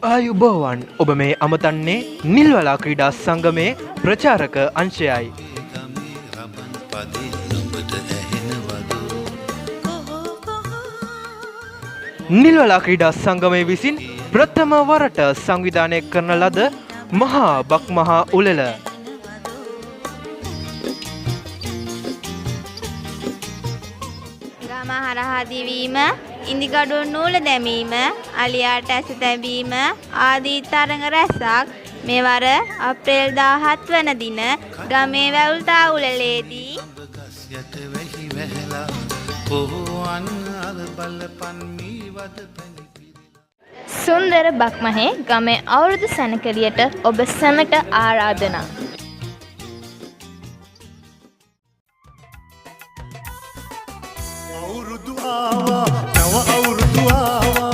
ආයුබෝවන් ඔබ මේ අමතන්නේ නිල්වලා ක්‍රීඩා සංගමේ ප්‍රචාරක අංශයයි. නිල්වලා ක්‍රීඩා සංගමය විසින් ප්‍රථම වරට සංවිධානය කරන ලද මහා බක් මහා උළෙල ගම හරහා දිවීම, ඉන්දිකඩු නූල දැමීම, අලියාට ඇස තැබීම ආදී තරඟ රැසක් මෙවර අප්‍රේල් 17 වන දින ගමේ වැවුල්තා උළෙලේදී සුන්දර බක්මහේ ගමේ අවුරුදු සැනකෙළියට ඔබ සැමට ආරාධනා. අවුරුදු ආවා නව අවුරුදු ආවා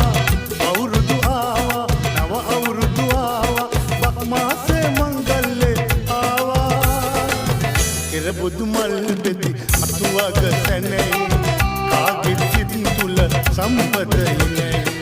අවුරුදු ආවා නව අවුරුදු ආවා බක් මාසේ මංගල්ලේ ආවා කෙර බුදු මල් බෙදි අතුවක සැනේ කාගේ සිත් තුල සම්පත ඉන්නේ